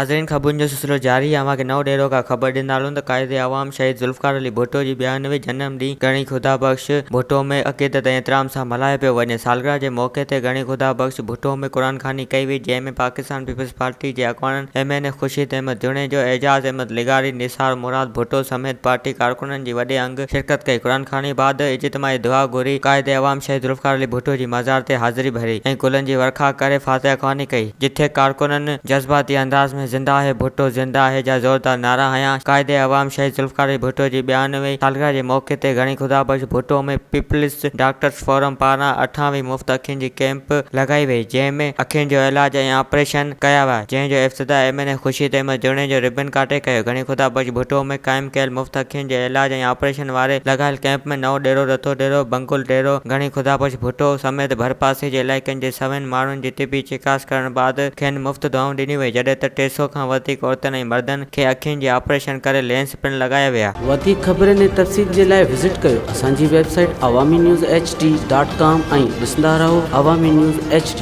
नाज़रीन ख़बरुनि जो सिलसिलो जारी है। अव्हांखे नओं ॾेरो का ख़बर ॾींदासूं त क़ाइद आवाम शहीद ज़ुल्फ़िकार अली भुट्टो जी 92वें जनम ॾींहुं घणी ख़ुदा बख़्श भुट्टो में अक़ीदत ऐं एहतराम सां मल्हायो पियो वञे। सालगिरह जे मौक़े ते घणी ख़ुदा बख़्श भुट्टो में क़ुरान ख़ानी कई वई, जंहिं में पाकिस्तान पीपल्स पार्टी जे अॻवान MNA ख़ुर्शीद अहमद जुनेजो, एजाज़ अहमद लिगारी, निसार मुराद भुट्टो समेत पार्टी कारकुननि जी वॾे अंग शिरकत कई। क़ुरान ख़ानी बाद इज्तिमाई दुआ घुरी, क़ाइद आवाम शहीद ज़ुल्फ़िकार अली भुट्टो जी मज़ार ते हाज़िरी भरी ऐं गुलनि जी वर्खा करे फातिहा ख़्वानी कई, जिथे कारकुननि जज़्बाती अंदाज़ में ज़िंदा है भुट्टो ज़िंदा है जा ज़ोरदार नारा हंया। क़ाइद आवाम शहीद ज़ुल्फ़िकार अली भुट्टो जी 92वीं सालगिरह जे मौक़े ते घणी ख़ुदा बख़्श भुट्टो में पीपल्स डॉक्टर्स फोरम पारां 18वीं मुफ़्त अखियुनि जी कैंप लॻाई वई, जंहिं में अखियुनि जो इलाज ऐं ऑपरेशन कया विया, जंहिं जो इफ़्तिताह MNA ख़ुर्शीद अहमद जुनेजो रिबन काटे कयो। घणी ख़ुदा बख़्श भुट्टो में क़ाइमु कयल मुफ़्त अखियुनि जे इलाज ऐं ऑपरेशन वारे लॻायल कैंप में नओं ॾेरो, रतो ॾेरो, बंकुल ॾेरो, घणी ख़ुदा बख़्श भुट्टो समेत भरपासे जे इलाइक़नि जे सभिनी माण्हुनि जी तिबी चिकास करण बाद खेनि मुफ़्त दवाऊं ॾिनी वई, जॾहिं त 300 खां वधीक औरतुनि ऐं मर्दनि खे अखियुनि जे ऑपरेशन करे लेंस पिण लॻाया विया। वधीक ख़बरुनि ऐं तफ़सील जे लाइ विज़िट कयो असांजी वेबसाइट awamiNewsHD.com ऐं ॾिसंदा रहो अवामी न्यूज़ HD।